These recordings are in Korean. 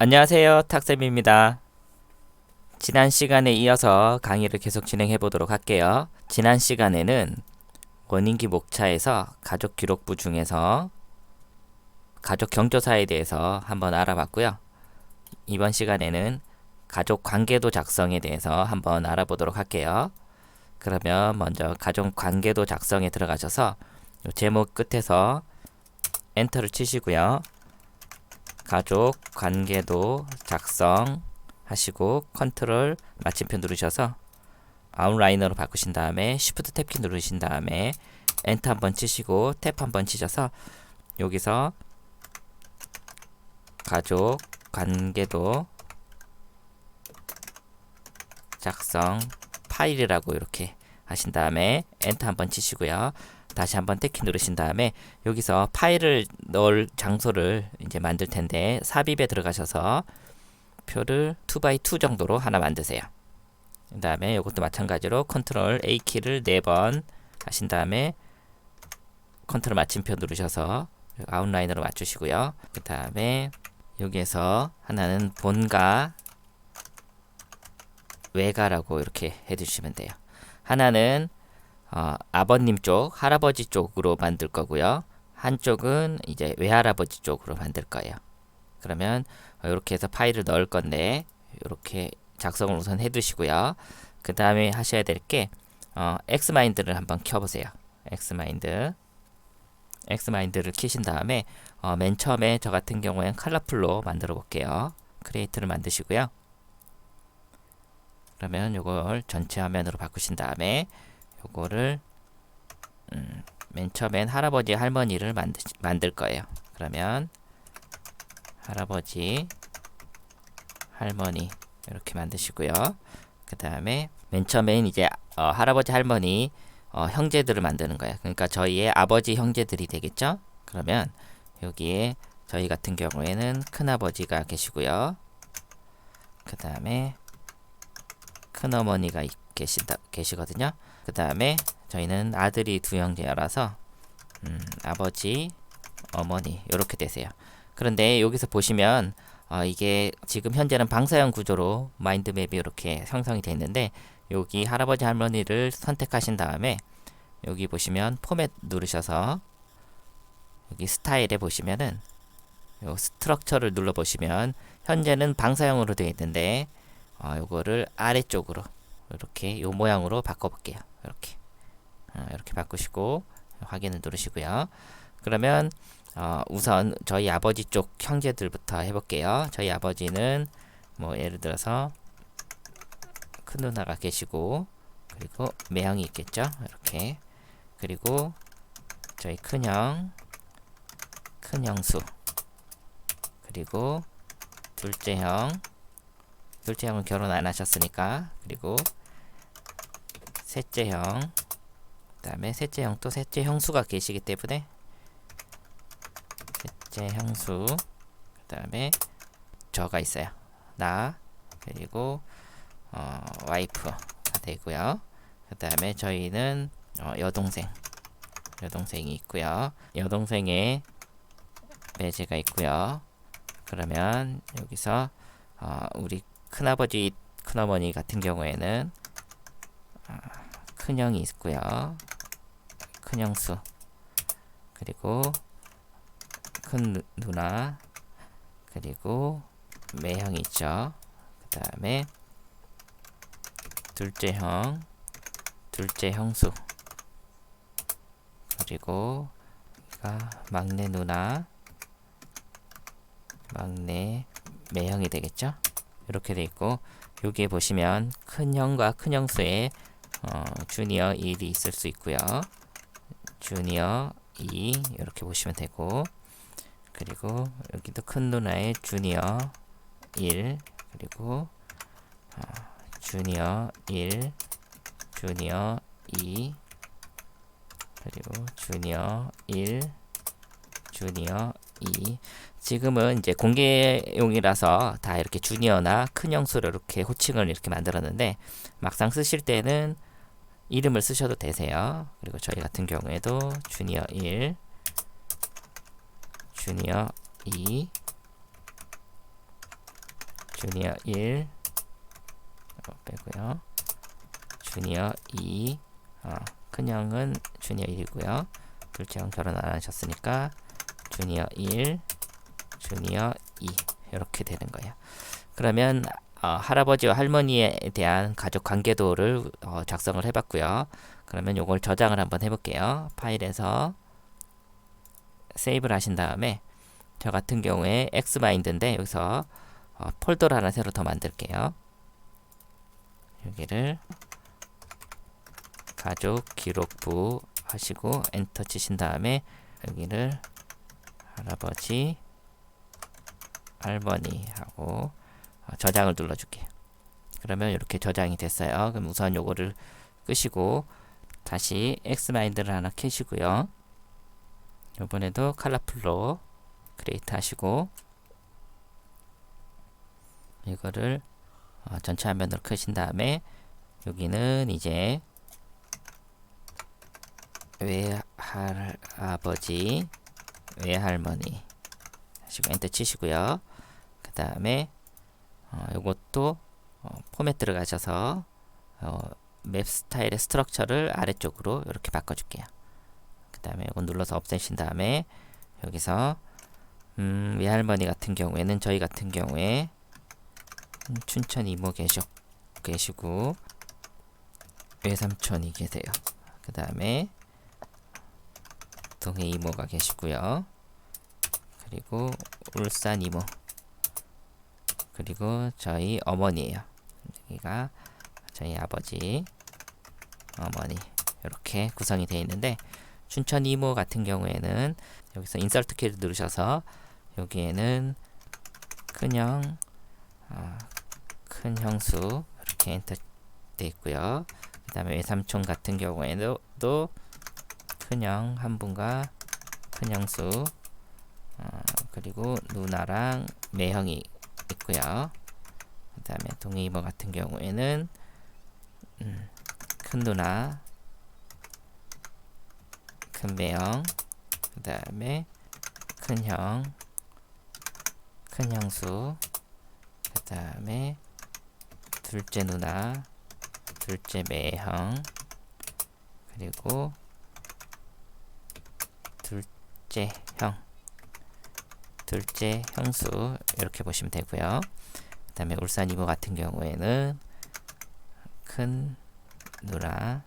안녕하세요. 탁쌤입니다. 지난 시간에 이어서 강의를 계속 진행해 보도록 할게요. 지난 시간에는 원인기 목차에서 가족 기록부 중에서 가족 경조사에 대해서 한번 알아봤고요. 이번 시간에는 가족 관계도 작성에 대해서 한번 알아보도록 할게요. 그러면 먼저 가족 관계도 작성에 들어가셔서 제목 끝에서 엔터를 치시고요. 가족 관계도 작성 하시고 컨트롤 마침표 누르셔서 아웃라이너로 바꾸신 다음에 쉬프트 탭키 누르신 다음에 엔터 한번 치시고 탭 한번 치셔서 여기서 가족 관계도 작성 파일이라고 이렇게 하신 다음에 엔터 한번 치시고요. 다시 한번 탭키 누르신 다음에 여기서 파일을 넣을 장소를 이제 만들 텐데 삽입에 들어가셔서 표를 2x2 정도로 하나 만드세요. 그 다음에 이것도 마찬가지로 컨트롤 A 키를 4번 하신 다음에 컨트롤 마침표 누르셔서 아웃라인으로 맞추시고요. 그 다음에 여기에서 하나는 본가 외가라고 이렇게 해주시면 돼요. 하나는 아버님 쪽, 할아버지 쪽으로 만들 거고요. 한쪽은 이제 외할아버지 쪽으로 만들 거예요. 그러면 이렇게 해서 파일을 넣을 건데 이렇게 작성을 우선 해두시고요. 그 다음에 하셔야 될 게 엑스마인드를 한번 켜보세요. 엑스마인드를 키신 다음에 맨 처음에 저 같은 경우에는 컬러풀로 만들어 볼게요. 크리에이트를 만드시고요. 그러면 이걸 전체 화면으로 바꾸신 다음에 요거를 맨 처음엔 할아버지 할머니를 만들 거예요. 그러면 할아버지 할머니 이렇게 만드시고요. 그 다음에 맨 처음엔 이제 할아버지 할머니 형제들을 만드는 거예요. 그러니까 저희의 아버지 형제들이 되겠죠. 그러면 여기에 저희 같은 경우에는 큰아버지가 계시고요. 그 다음에 큰어머니가 계시거든요. 그 다음에 저희는 아들이 2형제라서 아버지, 어머니 이렇게 되세요. 그런데 여기서 보시면 이게 지금 현재는 방사형 구조로 마인드맵이 이렇게 형성이 되어 있는데 여기 할아버지 할머니를 선택하신 다음에 여기 보시면 포맷 누르셔서 여기 스타일에 보시면은 요 스트럭처를 눌러 보시면 현재는 방사형으로 되어 있는데 요거를 아래쪽으로 이렇게 요 모양으로 바꿔 볼게요. 이렇게 바꾸시고 확인을 누르시고요. 그러면 우선 저희 아버지 쪽 형제들부터 해볼게요. 저희 아버지는 뭐 예를 들어서 큰 누나가 계시고 그리고 매형이 있겠죠. 이렇게 그리고 저희 큰형, 큰형수 그리고 둘째형은 결혼 안 하셨으니까 그리고 셋째형 그 다음에 셋째형 또 셋째 형수가 계시기 때문에 셋째 형수 그 다음에 저가 있어요. 나 그리고 와이프가 되고요. 그 다음에 저희는 여동생이 있고요. 여동생의 매제가 있고요. 그러면 여기서 우리 큰아버지 큰어머니 같은 경우에는 큰형이 있고요. 큰형수 그리고 큰 누나 그리고 매형이 있죠. 그 다음에 둘째형 둘째 형수 그리고 막내 누나 막내 매형이 되겠죠. 이렇게 돼 있고 여기에 보시면 큰형과 큰형수의 주니어 1이 있을 수 있고요. 주니어 2 이렇게 보시면 되고 그리고 여기도 큰 누나의 주니어 1 그리고 주니어 1 주니어 2 그리고 주니어 1 주니어 2 지금은 이제 공개용이라서 다 이렇게 주니어나 큰 형수로 이렇게 호칭을 이렇게 만들었는데 막상 쓰실 때는 이름을 쓰셔도 되세요. 그리고 저희 같은 경우에도 주니어 1 주니어 2 주니어 1 빼고요. 주니어 2 큰형은 주니어 1이고요. 둘째 형 결혼 안 하셨으니까 주니어 1 주니어 2 이렇게 되는 거예요. 그러면 할아버지와 할머니에 대한 가족 관계도를 작성을 해봤고요. 그러면 요걸 저장을 한번 해볼게요. 파일에서 세이브를 하신 다음에 저 같은 경우에 엑스마인드인데 여기서 폴더를 하나 새로 더 만들게요. 여기를 가족 기록부 하시고 엔터 치신 다음에 여기를 할아버지 할머니 하고 저장을 눌러줄게요. 그러면 이렇게 저장이 됐어요. 그럼 우선 요거를 끄시고 다시 엑스마인드를 하나 켜시고요. 이번에도 컬러풀로 크리에이트 하시고 이거를 전체 화면으로 끄신 다음에 여기는 이제 외할아버지 외할머니 하시고 엔터 치시고요. 그 다음에 요것도 포맷 들어가셔서 맵 스타일의 스트럭처를 아래쪽으로 이렇게 바꿔줄게요. 그 다음에 이거 눌러서 없애신 다음에 여기서 외할머니 같은 경우에는 저희 같은 경우에 춘천 이모 계시고 외삼촌이 계세요. 그 다음에 동해 이모가 계시고요. 그리고 울산 이모 그리고 저희 어머니예요. 여기가 저희 아버지 어머니 이렇게 구성이 되어 있는데 춘천 이모 같은 경우에는 여기서 인서트 키를 누르셔서 여기에는 큰형 큰형수 이렇게 엔터 되어 있고요. 그 다음에 외삼촌 같은 경우에도 또 큰형 한 분과 큰형수 그리고 누나랑 매형이 있고요. 그 다음에 동해 이모 같은 경우에는 큰 누나 큰 매형 그 다음에 큰형 큰형수 그 다음에 둘째 누나 둘째 매형 그리고 둘째 형 둘째 형수 이렇게 보시면 되고요. 그 다음에 울산 이모 같은 경우에는 큰 누나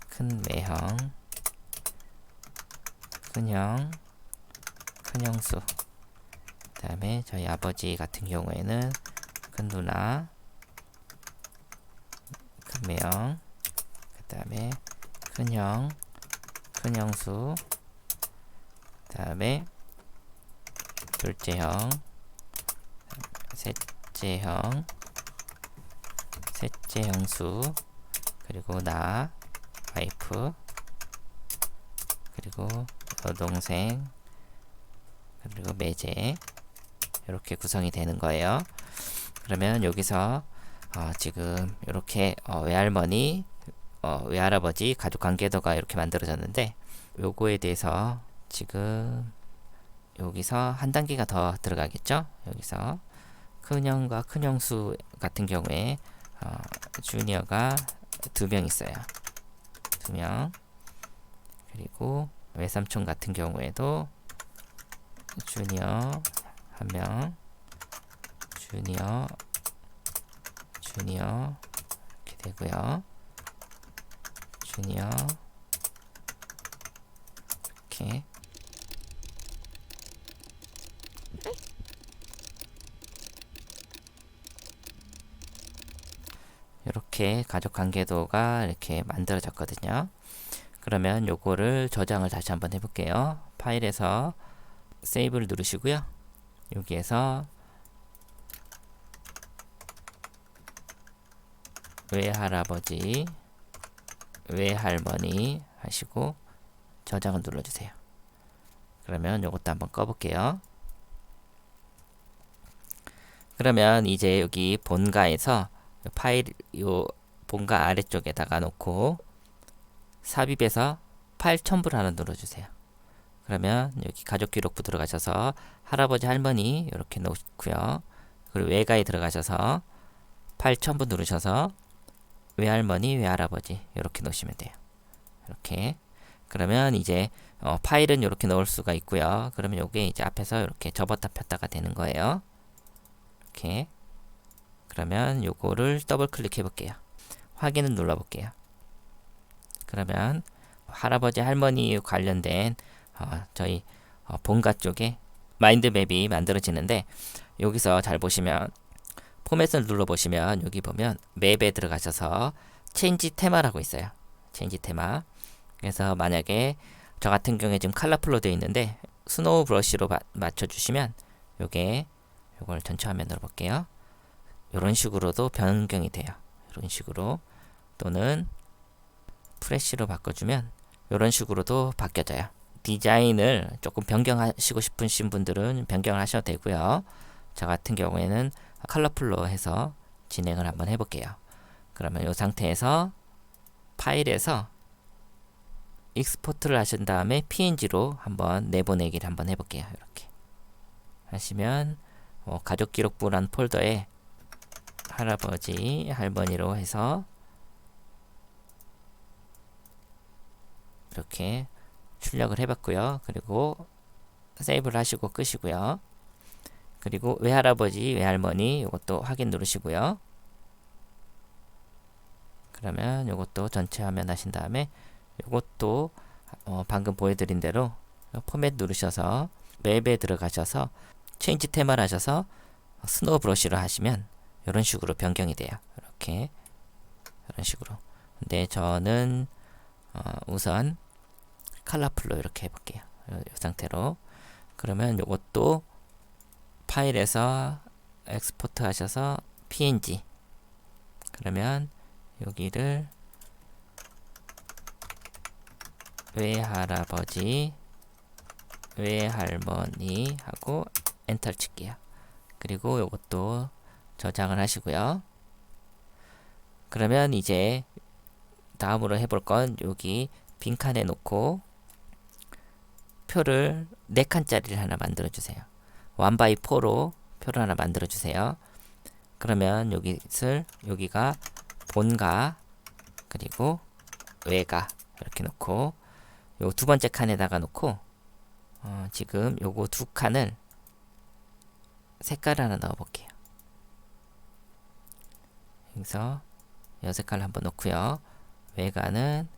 큰 매형 큰형 큰형수 그 다음에 저희 아버지 같은 경우에는 큰 누나 큰 매형 그 다음에 큰형 큰형수 그 다음에 둘째 형 셋째 형 셋째 형수 그리고 나 와이프 그리고 여동생 그리고 매제 이렇게 구성이 되는 거예요. 그러면 여기서 지금 이렇게 외할머니 외할아버지 가족 관계도가 이렇게 만들어졌는데 요거에 대해서 지금 여기서 한 단계가 더 들어가겠죠. 여기서 큰형과 큰형수 같은 경우에 주니어가 2명 있어요. 2명 그리고 외삼촌 같은 경우에도 주니어 1명 주니어 이렇게 되고요. 주니어 이렇게 이렇게 가족 관계도가 이렇게 만들어졌거든요. 그러면 요거를 저장을 다시 한번 해볼게요. 파일에서 세이브를 누르시고요. 여기에서 외할아버지 외할머니 하시고 저장을 눌러주세요. 그러면 요것도 한번 꺼볼게요. 그러면 이제 여기 본가에서 파일 요 본가 아래쪽에다가 놓고 삽입해서 파일 첨부를 하나 눌러주세요. 그러면 여기 가족 기록부 들어가셔서 할아버지 할머니 이렇게 놓고요. 그리고 외가에 들어가셔서 파일 첨부 누르셔서 외할머니, 외할아버지 이렇게 놓으시면 돼요. 이렇게. 그러면 이제 파일은 이렇게 넣을 수가 있고요. 그러면 요게 이제 앞에서 이렇게 접었다 폈다가 되는 거예요. 이렇게. 그러면 요거를 더블 클릭해 볼게요. 확인을 눌러 볼게요. 그러면 할아버지 할머니 관련된 저희 본가 쪽에 마인드맵이 만들어지는데, 여기서 잘 보시면 포맷을 눌러 보시면 여기 보면 맵에 들어가셔서 체인지 테마라고 있어요. 체인지 테마. 그래서 만약에 저 같은 경우에 지금 컬러풀로 되어 있는데 스노우 브러쉬로 맞춰 주시면 요걸 전체 화면으로 볼게요. 이런 식으로도 변경이 돼요. 이런 식으로. 또는 프레쉬로 바꿔주면 이런 식으로도 바뀌어져요. 디자인을 조금 변경하시고 싶으신 분들은 변경을 하셔도 되고요. 저 같은 경우에는 컬러풀로 해서 진행을 한번 해볼게요. 그러면 이 상태에서 파일에서 익스포트를 하신 다음에 PNG로 한번 내보내기를 한번 해볼게요. 이렇게 하시면 가족 기록부란 폴더에 할아버지, 할머니로 해서 이렇게 출력을 해봤고요. 그리고 세이브를 하시고 끄시고요. 그리고 외할아버지, 외할머니 이것도 확인 누르시고요. 그러면 이것도 전체 화면 하신 다음에 이것도 방금 보여드린 대로 포맷 누르셔서 맵에 들어가셔서 체인지 테마를 하셔서 스노우 브러쉬로 하시면 이런 식으로 변경이 돼요. 이렇게 이런 식으로. 근데 저는 우선 컬러풀로 이렇게 해볼게요. 이 상태로. 그러면 이것도 파일에서 엑스포트 하셔서 PNG. 그러면 여기를 외할아버지, 외할머니 하고 엔터를 칠게요. 그리고 이것도 저장을 하시고요. 그러면 이제 다음으로 해볼 건 여기 빈칸에 놓고 표를 4칸짜리를 하나 만들어 주세요. 1x4로 표를 하나 만들어 주세요. 그러면 여기가 본가 그리고 외가 이렇게 놓고 요 두 번째 칸에다가 놓고 지금 요거 두 칸을 색깔을 하나 넣어 볼게요. 여기서 요 색깔을 한번 놓고요. 외가는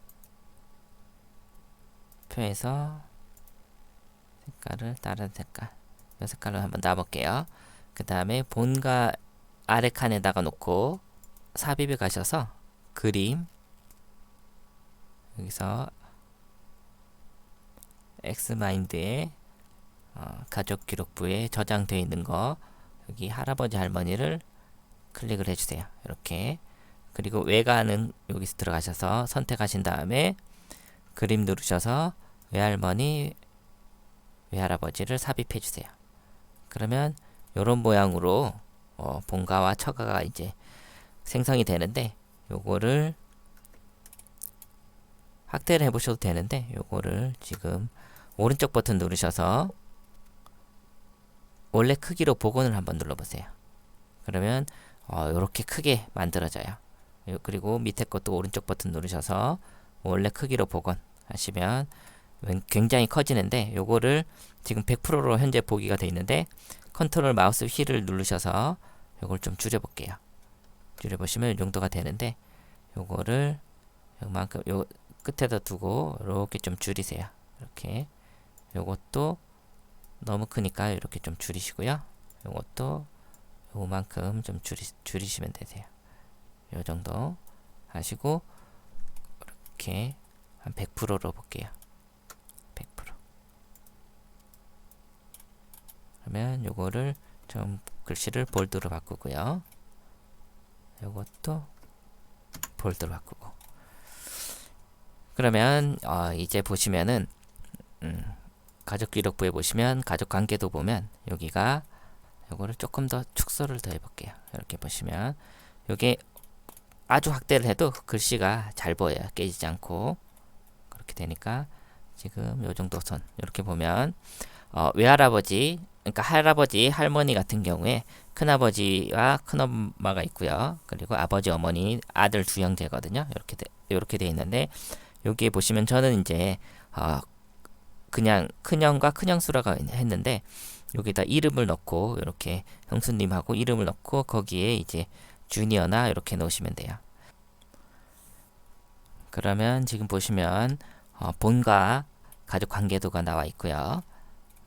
표에서 색깔을 다른 색깔 요 색깔로 한번 놔볼게요. 그 다음에 본가 아래 칸에다가 놓고 삽입에 가셔서 그림 여기서 엑스마인드에 가족 기록부에 저장되어 있는 거 여기 할아버지 할머니를 클릭을 해주세요. 이렇게. 그리고 외가는 여기서 들어가셔서 선택하신 다음에 그림 누르셔서 외할머니 외할아버지를 삽입해 주세요. 그러면 이런 모양으로 본가와 처가가 이제 생성이 되는데, 요거를 확대를 해보셔도 되는데 요거를 지금 오른쪽 버튼 누르셔서 원래 크기로 복원을 한번 눌러보세요. 그러면 이렇게 크게 만들어져요. 그리고 밑에 것도 오른쪽 버튼 누르셔서 원래 크기로 복원 하시면 굉장히 커지는데, 요거를 지금 100%로 현재 보기가 되어 있는데 컨트롤 마우스 휠을 누르셔서 요걸 좀 줄여볼게요. 줄여보시면 이 정도가 되는데, 요거를 요만큼 요 끝에다 두고 이렇게 좀 줄이세요. 이렇게. 요것도 너무 크니까 이렇게 좀 줄이시고요. 요것도 요만큼 좀 줄이시면 되세요. 요 정도 하시고 이렇게 한 100%로 볼게요. 100%. 그러면 요거를 좀 글씨를 볼드로 바꾸고요. 요것도 볼드로 바꾸고. 그러면 이제 보시면은 가족 기록부에 보시면 가족 관계도 보면 여기가 요거를 조금 더 축소를 더 해볼게요. 이렇게 보시면 요게 아주 확대를 해도 글씨가 잘 보여요. 깨지지 않고. 그렇게 되니까 지금 요 정도 선 이렇게 보면 외할아버지 그러니까 할아버지, 할머니 같은 경우에 큰아버지와 큰엄마가 있고요. 그리고 아버지, 어머니, 아들 두 형제거든요. 이렇게 돼 있는데 여기에 보시면 저는 이제 그냥 큰형과 큰형수라고 했는데 여기다 이름을 넣고 이렇게 형수님하고 이름을 넣고 거기에 이제 주니어나 이렇게 넣으시면 돼요. 그러면 지금 보시면 본가 가족 관계도가 나와 있고요.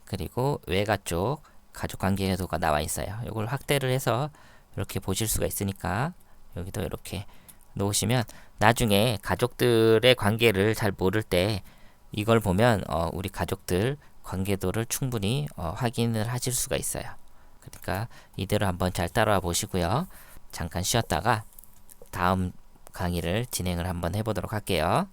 그리고 외가 쪽 가족 관계도가 나와 있어요. 이걸 확대를 해서 이렇게 보실 수가 있으니까 여기도 이렇게 놓으시면 나중에 가족들의 관계를 잘 모를 때 이걸 보면 우리 가족들 관계도를 충분히 확인을 하실 수가 있어요. 그러니까 이대로 한번 잘 따라와 보시고요. 잠깐 쉬었다가 다음 강의를 진행을 한번 해보도록 할게요.